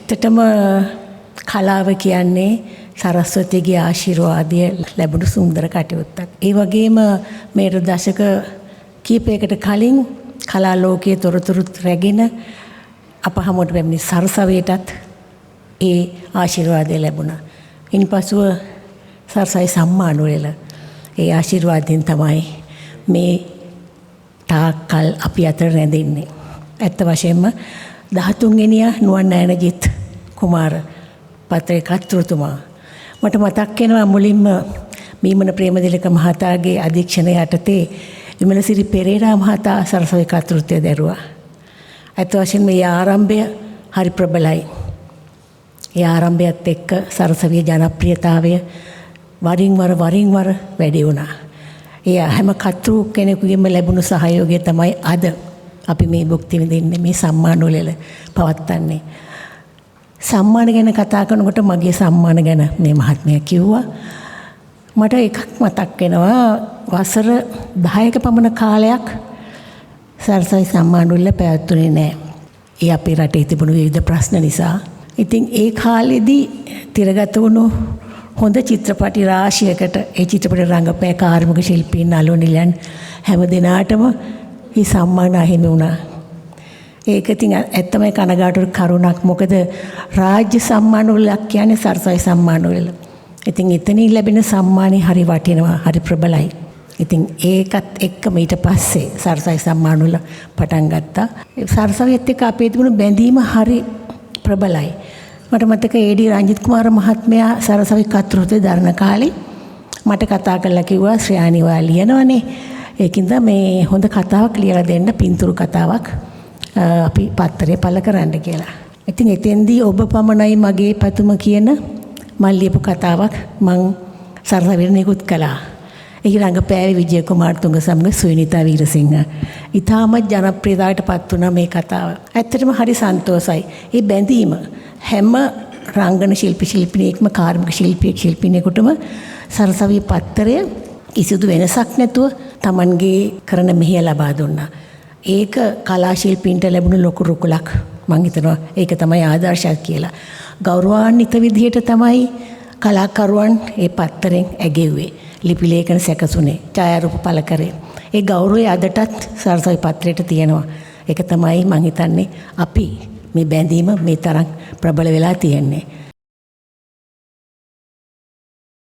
ඇත්තටම කලාව කියන්නේ සරස්වතිගේ ආශිර්වාදය ලැබුණු සුන්දර කටයුත්තක්. ඒ වගේම මේ දශක කීපයකට කලින් කලා ලෝකයේ තොරතුරුත් රැගෙන අප හමුවට පැමිණි සරසවියටත් ඒ ආශිර්වාදය ලැබුණා. ඉන්පසුව සරසවි සම්මානවල ඒ ආශිර්වාදයෙන් තමයි මේ තාක්කල් අපි අතර රැඳෙන්නේ. ඇත්ත වශයෙන්ම 13 වෙනියා නුවන් නයනජිත් කුමාර පත්‍රේ කර්තෘතුමා මට මතක් වෙනවා මුලින්ම මීමන ප්‍රේමතිලක මහතාගේ අධීක්ෂණය යටතේ විමලසිරි පෙරේරා මහතා සරසවි කර්තෘත්වය දැරුවා. ඇත්ත වශයෙන්ම මේ ආරම්භය හරි ප්‍රබලයි. ඒ ආරම්භයත් එක්ක සරසවියේ ජනප්‍රියතාවය වරින් වර වැඩි වුණා. ඒ හැම කර්තෘ කෙනෙකුගේම ලැබුණු සහයෝගය තමයි අද අපි මේ භුක්ති විඳින්නේ මේ සම්මාන වල පවත්න්නේ. සම්මාන ගැන කතා කරනකොට මගේ සම්මාන ගැන මේ මහත්මයා කිව්වා. මට එකක් මතක් වෙනවා වසර 10ක පමණ කාලයක් සරසවි සම්මාන වල පැවැත්ුණේ නැහැ. ඒ අපේ රටේ තිබුණු විවිධ ප්‍රශ්න නිසා. ඉතින් ඒ කාලෙදී තිරගත වුණු හොඳ චිත්‍රපටි රාශියකට ඒ චිත්‍රපට රංගපෑ කාර්මික ශිල්පීන් නළු නිලයන් හැම දිනාටම මේ සම්මාන අහිමි වුණා. ඒක ඉතින් ඇත්තම කනගාටු කරුණක්. මොකද රාජ්‍ය සම්මාන වලක් කියන්නේ සරසවි සම්මාන වල. ඉතින් එතනින් ලැබෙන සම්මානේ හරි වටිනවා, හරි ප්‍රබලයි. ඉතින් ඒකත් එක්කම ඊට පස්සේ සරසවි සම්මාන වල පටන් ගත්තා. සරසවියත් එක්ක අපේ තිබුණු බැඳීම හරි ප්‍රබලයි. මට මතක ඒ.ඩී. රංජිත් කුමාර මහත්මයා සරසවි කර්තෘත්වය දරන කාලේ මට කතා කරලා කිව්වා ශ්‍රේයානි ඔයා ලියනවනේ. ඒකින්ද මේ හොඳ කතාවක් ලියලා දෙන්න, පින්තූරු කතාවක් අපි පත්තරේ පළ කරන්න කියලා. ඉතින් එතෙන්දී ඔබ පමණයි මගේ පැතුම කියන මම ලියපු කතාවක් මං සරසවියට නිකුත් කළා. ඒ රංගපෑවේ විජය කුමාර තුංග සමග සුනිතා වීරසිංහ. ඉතාමත් ජනප්‍රියතාවයට පත් වුණා මේ කතාව. ඇත්තටම හරි සන්තෝසයි. ඒ බැඳීම හැම රංගන ශිල්පිනියෙක්ම කාර්මික ශිල්පිනියෙකුටම සරසවි පත්තරය කිසිදු වෙනසක් නැතුව Tamanගේ කරන මෙහෙය ලබා දුන්නා. ඒක කලා ශිල්පීන්ට ලැබුණු ලොකු රුකුලක්. මම හිතනවා ඒක තමයි ආදර්ශයක් කියලා. ගෞරවාන්විත විදිහට තමයි කලාකරුවන් ඒ පත්තරෙන් ඇගෙව්වේ. ලිපි ලේඛන සැකසුනේ, ඡායාරූප පළ කරේ. ඒ ගෞරවය අදටත් සරසවි පත්‍රයට තියෙනවා. ඒක තමයි මම හිතන්නේ අපි මේ බැඳීම මේ තරම් ප්‍රබල වෙලා තියෙන්නේ.